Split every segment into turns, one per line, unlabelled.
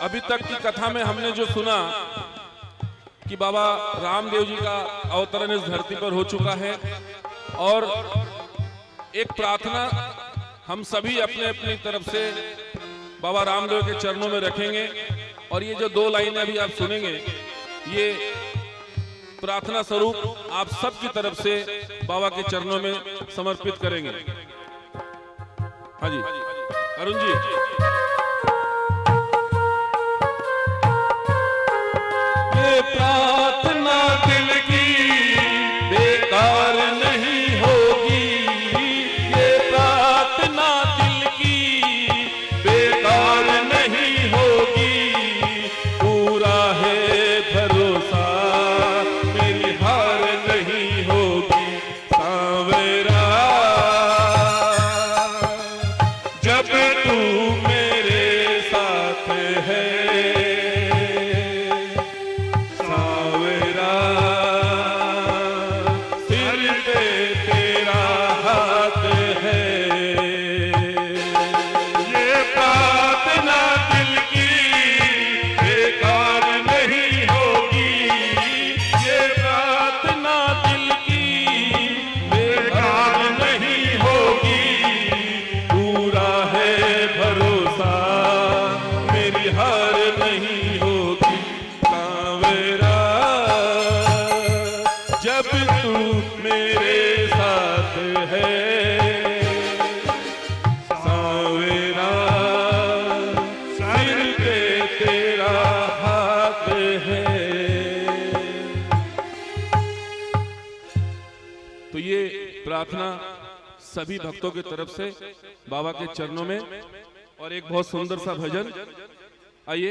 अभी तक की कथा में हमने जो सुना कि बाबा रामदेव जी का अवतरण इस धरती पर हो चुका है और एक प्रार्थना हम सभी अपने अपनी तरफ से बाबा रामदेव के चरणों में रखेंगे और ये जो 2 लाइनें अभी आप सुनेंगे ये प्रार्थना स्वरूप आप सबकी तरफ से बाबा के चरणों में समर्पित करेंगे। हाँ जी अरुण जी। ये प्रार्थना दिल की बेकार नहीं होगी, ये प्रार्थना दिल की बेकार नहीं होगी, पूरा है भरोसा मेरी हार नहीं होगी। सांवरा जब तू मेरे साथ है, जब तू मेरे साथ है, सांवरा सिर पे तेरा हाथ है। तो ये प्रार्थना सभी भक्तों की तरफ से बाबा के चरणों में और एक बहुत सुंदर सा भजन। आइए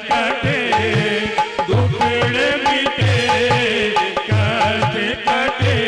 कटे दुखड़े मिटे, कटे कटे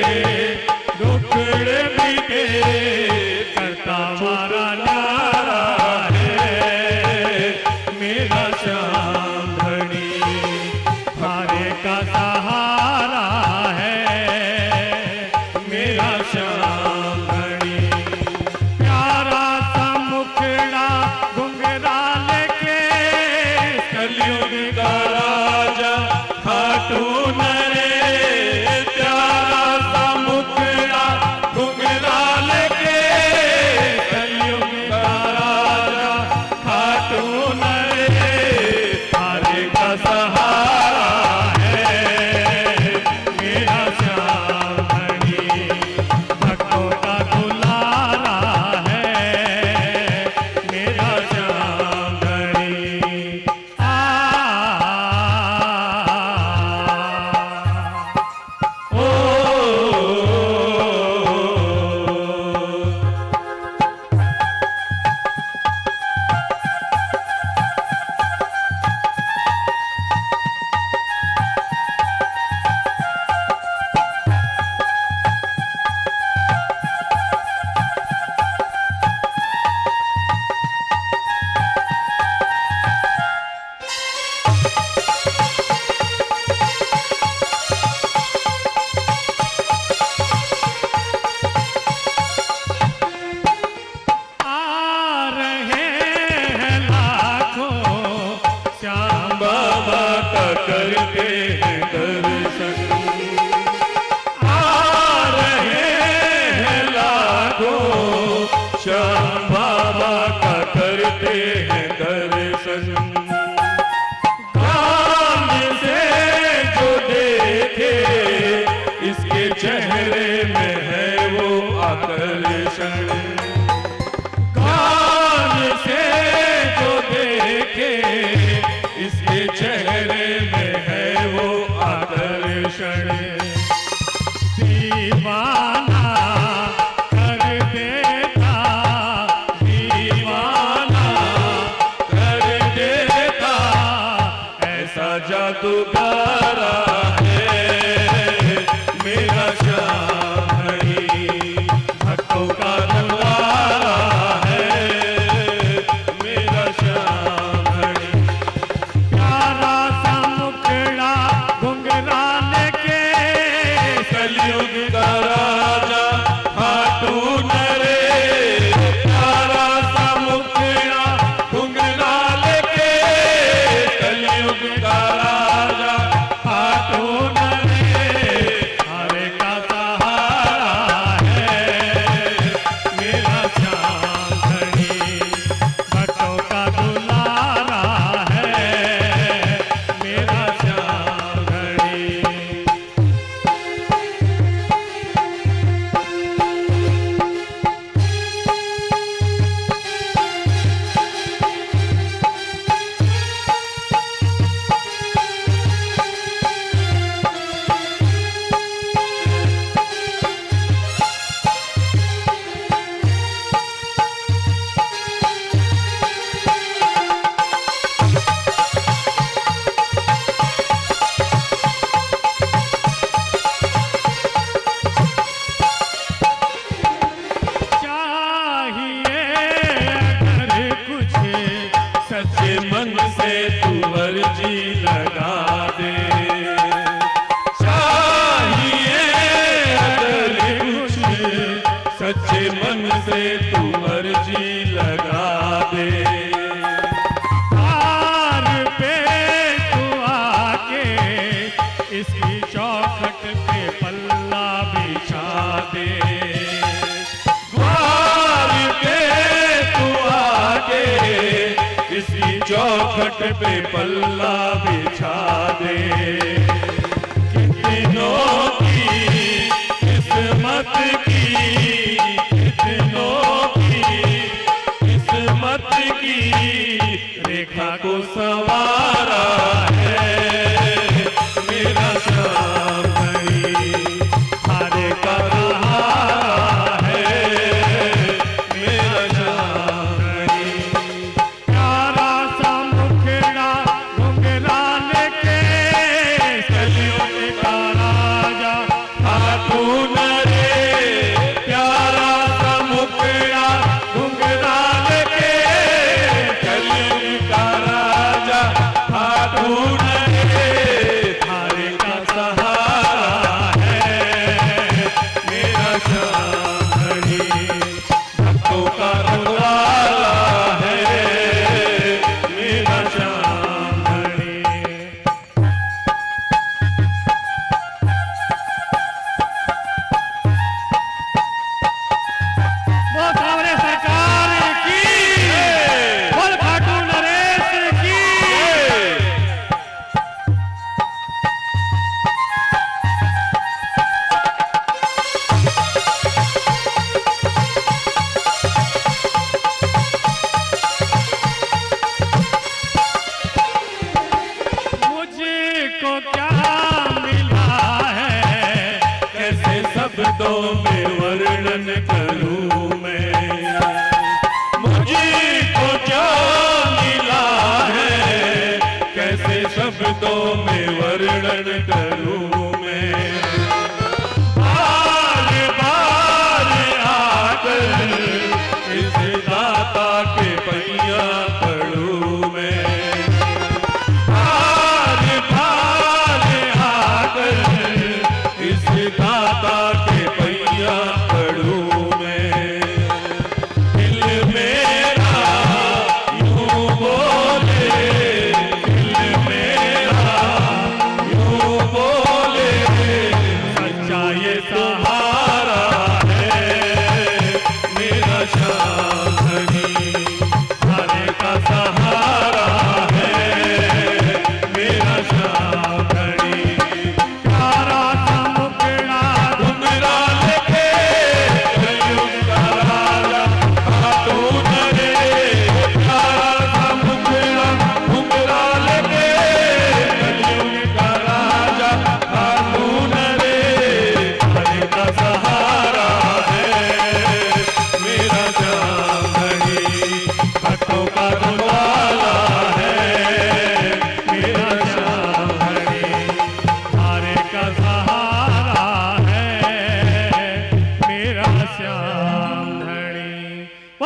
चेहरे में है वो आकर्षण, कान से जो देखे इसके चेहरे में है वो आकर्षण। दीवाना कर देता, दीवाना कर देता, ऐसा जादूगारा है मेरा श्याम हरि, भक्तों का दुलारा है मेरा श्याम हरि। प्यारा सा मुखड़ा घुंघराने के, कलयुग का राजा खाटू नरे, प्यारा सा मुखड़ा घुंघराने के, कलयुग का राजा खाटू नरे, हरे का सहारा है मेरा श्याम हरि, भक्तों का दुलारा है मेरा श्याम हरि। चाहिए अगर कुछ सच्चे मन से तू अर्जी लगा दे, चाहिए अगर कुछ सच्चे मन से तू अर्जी लगा दे। द्वार पे तू आके इसकी चौखट पे पल्ला बिछा दे, द्वार पे तू आके इसी चौखट पे पल्ला बिछा दे। कितनों की किस्मत की, कितनों की किस्मत की रेखा को संवारा है मेरा श्याम हरि, हारे का सहारा है मेरा श्याम हरि। प्यारा सा मुखड़ा घुंघराने के, कलयुग का राजा खाटू नरे, प्यारा सा मुखड़ा घुंघराने के, कलयुग का राजा खाटू नरे, हारे का सहारा है मेरा श्याम हरि, भक्तों का दुलारा है मेरा श्याम हरि। बोल सावरे सरकार की, बोल खाटू नरेश की। मुझको क्या मिला है, कैसे शब्दों में वर्णन करूं मैं, मुझको क्या मिला है, कैसे शब्दों में वर्णन करूं मैं। बार बार आकर इस दाता के पैया पड़ूं मैं, बार बार आकर इस दाता के पैया पड़ूं मैं। दिल मेरा यूं बोले, दिल मेरा यूं बोले,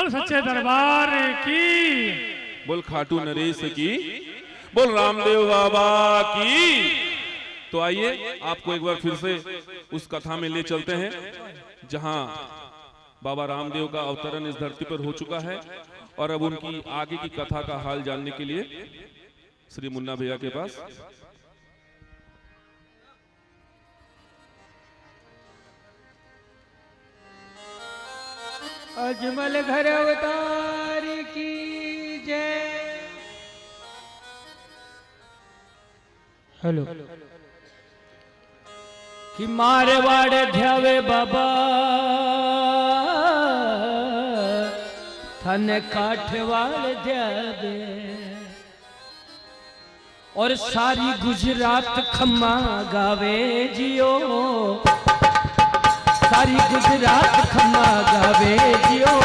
बोल सच्चे दरबार की,
बोल खाटू नरेश की, बोल रामदेव बाबा की। तो आइए आपको एक बार फिर से उस कथा में ले चलते हैं जहां बाबा रामदेव का अवतरण इस धरती पर हो चुका है। और अब उनकी आगे की कथा का हाल जानने के लिए श्री मुन्ना भैया के पास।
अजमल घर अवतार की जय। हेलो कि मारे वाड़े ध्यावे बाबा थने काठवाड़ ध्यावे और सारी गुजरात खम्मा गावे जियो, सारी गुजरात खम्मा गावे जियो।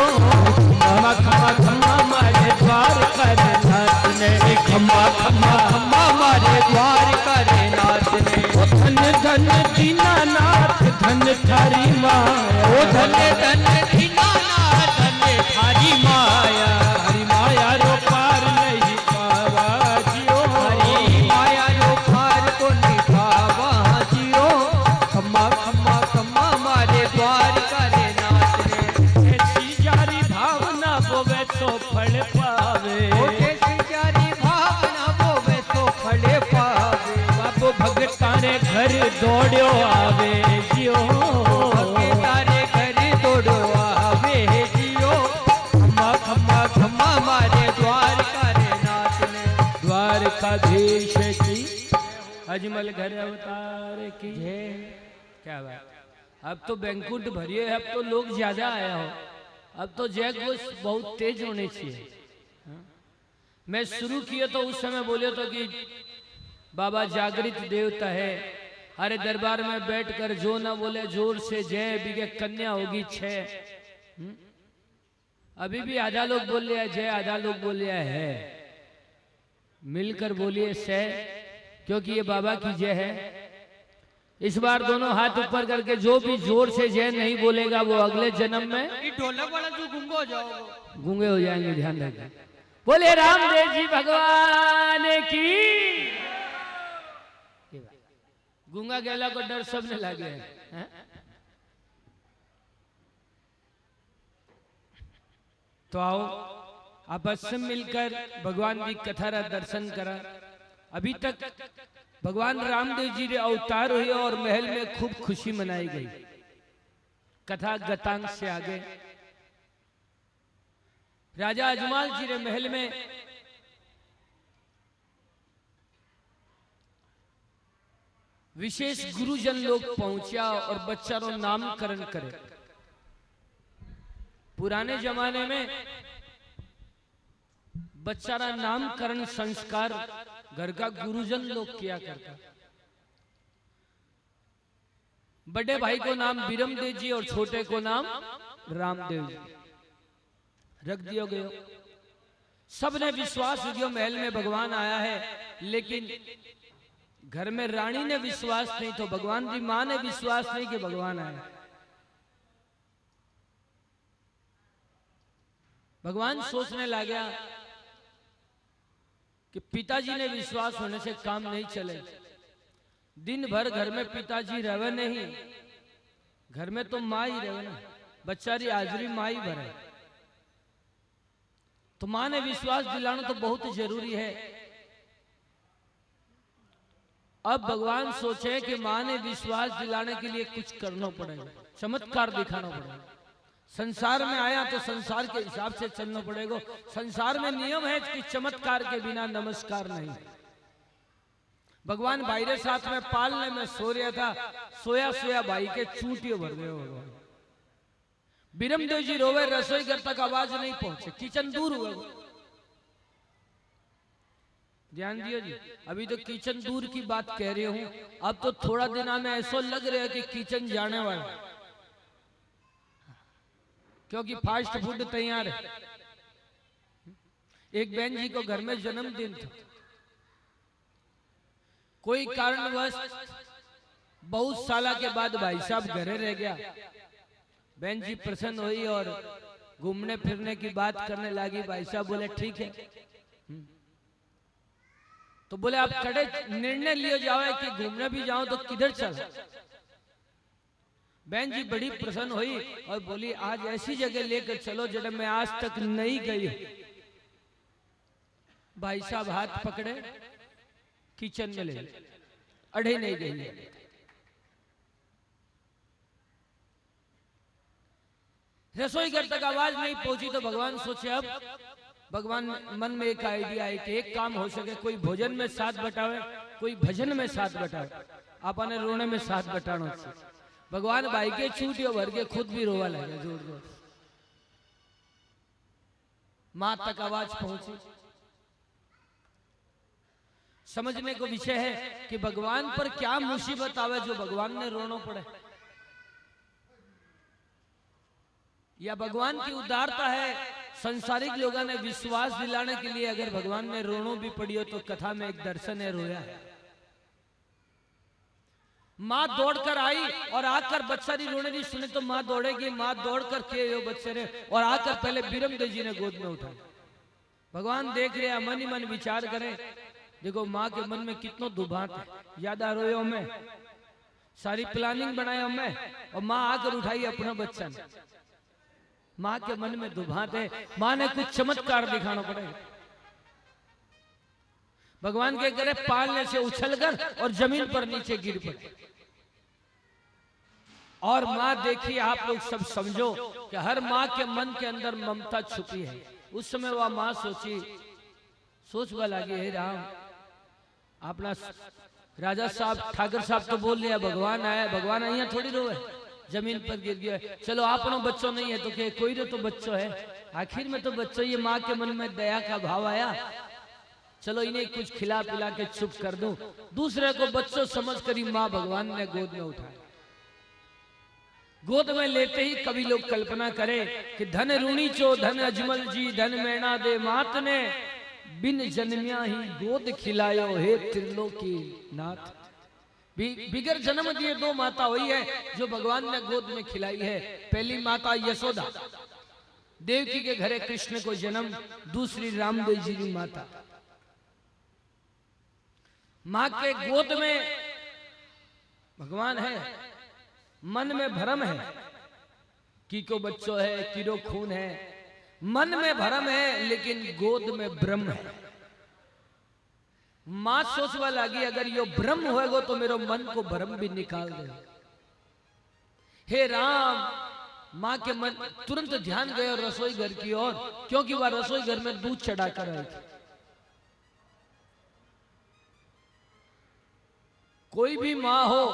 खम्मा खम्मा खम्मा मारे द्वार करे नाथ ने, खम्मा खम्मा खम्मा मारे द्वार करे नाथ ने। ओ धन धन दीनानाथ धन थारी माया, ओ धन धन दीनानाथ धन थारी माया। हरि माया रो पार नहीं पावा जियो, हरि माया रो पार को नहीं पावा जियो। खम्मा खम्मा खम्मा मारे द्वार करे नाथ ने। ऐसी जारी भावना बोवे तो फल पावे, ऐसी जारी भावना बोवे तो फल पावे। बाबू भगतारे घर दौड़ो आवे जियो, भगतारे घर दौड़ो आवे जियो। खम्मा खम्मा खम्मा मारे द्वार करे नाथ ने। द्वारकाधीश की अजमल घर अवतार की जय। क्या बात, अब तो बैंकुट भरिए, अब तो लोग ज्यादा आया हो, अब तो जय घोष बहुत तेज होने चाहिए। मैं शुरू किया तो उस समय बोले तो कि बाबा जागृत देवता है, अरे दरबार में बैठकर जो ना बोले जोर से जय बिगे कन्या होगी 6। अभी भी आधा लोग बोल रहे हैं जय, आधा लोग बोल रहे है। मिलकर बोलिए सह, क्योंकि ये बाबा की जय है। इस बार दोनों हाथ ऊपर करके जो भी जोर से जय नहीं बोलेगा वो अगले जन्म में ढोलक वाला जो गूंगे हो जाओगे, गूंगे हो जाएंगे। ध्यान रखें। बोले रामदेव जी भगवान की। गूंगा गेला को डर सबने लगे है। तो आओ आपस में मिलकर भगवान की कथा का दर्शन करा। अभी तक भगवान रामदेव जी ने अवतार हुए और महल में खूब खुशी मनाई गई। कथा गतांग से आगे राजा अजमाल जी ने महल में विशेष गुरुजन लोग पहुंचा और बच्चों नामकरण करे। पुराने जमाने में बच्चा का नामकरण संस्कार घर का गुरुजन लोग किया करता। बड़े भाई को नाम बीरमदेव जी और छोटे को नाम रामदेव जी रख दिया गया। सबने विश्वास किया महल में भगवान आया है, लेकिन घर में रानी ने विश्वास नहीं, तो भगवान की मां ने विश्वास नहीं कि भगवान आया। भगवान सोचने लगा कि पिताजी ने विश्वास होने से काम नहीं चले। दिन भर घर में पिताजी रहे नहीं, घर में तो माँ ही रहे ना, बच्चा री हाजरी माँ ही भरे। तो माँ ने विश्वास दिलाना तो बहुत जरूरी है। अब भगवान सोचे कि माँ ने विश्वास दिलाने के लिए कुछ करना पड़ेगा, चमत्कार दिखाना पड़ेगा। संसार में आया तो संसार के हिसाब से चलना पड़ेगा। संसार में नियम है कि चमत्कार के बिना नमस्कार नहीं। भगवान भाई के साथ में पालने में सो रहा था, सोया सोया भाई के चूटियों भर गए। भगवान बीरमदेव जी रोवे, रसोई घर तक आवाज नहीं पहुंचे, किचन दूर हुआ। ध्यान दियो जी, अभी तो किचन दूर की बात कह रही हूं। अब तो थोड़ा दिन में ऐसा लग रहा है कि किचन जाने वाला, क्योंकि फास्ट फूड तैयार है। एक बहन जी को घर में जन्मदिन था, कोई कारणवश बहुत साल के बाद भाई साहब घरे रह गया। बहन जी प्रसन्न हुई और घूमने फिरने की बात करने लगी। भाई साहब बोले ठीक है। तो बोले आप कड़े निर्णय लिए जाओ कि घूमने भी जाओ तो किधर चल। बहन जी बड़ी प्रसन्न हुई और बोली आज ऐसी जगह लेकर चलो जब मैं आज तक नहीं गई। भाई साहब हाथ पकड़े किचन में ले अढ़े नहीं गई। रसोई घर तक आवाज नहीं पहुंची तो भगवान सोचे अब भगवान मन में एक आइडिया है कि एक काम हो सके, कोई भोजन में साथ बटावे, कोई भजन में साथ बटावे, आपने रोने में साथ बटाना। भगवान भाई के छूटियो भर के खुद भी रोवा लगे जोर जोर। मां तक आवाज पहुंची। समझने को विषय है कि भगवान पर क्या मुसीबत आवे जो भगवान ने रोना पड़े, या भगवान की उदारता है। संसारिक लोगों ने विश्वास दिलाने के लिए अगर भगवान ने रोनो भी पड़ी हो तो कथा में एक दर्शन है रोया है। मां दौड़कर आई और आकर बच्चा नहीं रोने नहीं सुने तो मां दौड़ेगी। मां दौड़कर के बच्चे ने और आकर पहले बीरमदेव जी ने गोद में उठाया। भगवान देख रहे मन ही मन विचार करें। देखो मां के मन में कितना दुभात है, ज्यादा रोयो में सारी प्लानिंग बनाया में और मां आकर उठाई अपना बच्चा ने। मां के मन में दुभात है, मां ने कुछ चमत्कार दिखाना पड़ेगा। भगवान के करे पालने से उछलकर और जमीन पर नीचे गिर पड़े। और मां देखिए आप लोग सब समझो कि हर मां के मन के अंदर ममता छुपी है। उस समय वह मां सोचवा लगी है राम अपना राजा साहब ठाकर साहब तो बोल रहे भगवान आया, भगवान यहाँ थोड़ी रोए, जमीन पर गिर गया। चलो आपनो बच्चों नहीं है तो क्या कोई तो बच्चों है, आखिर में तो बच्चों। ये माँ के मन में दया का भाव आया, चलो इन्हें कुछ खिला पिला के चुप कर दूं। दूसरे को बच्चों समझ कर ही माँ भगवान ने गोद में उठाया। गोद में लेते ही कभी लोग कल्पना करें कि धन ऋणी चो धन अजमल जी धन मैना दे मात ने बिन जन्मिया ही गोद खिलायो हे त्रिलोकी नाथ। बिगर जन्म दिए दो माता हुई है जो भगवान ने गोद में खिलाई है। पहली माता यशोदा देवकी के घरे कृष्ण को जन्म, दूसरी रामदेव जी की माता। मां के गोद में भगवान है, मन में भरम है कि को बच्चों है किरो खून है, मन में भरम है लेकिन गोद में ब्रह्म है। मां सोचवा लगी अगर यो ब्रह्म होएगो तो मेरो मन को भ्रम भी निकाल दे। हे राम मां के मन तुरंत ध्यान गए रसोई घर की ओर, क्योंकि वह रसोई घर में दूध चढ़ाकर आई थी। कोई भी मां हो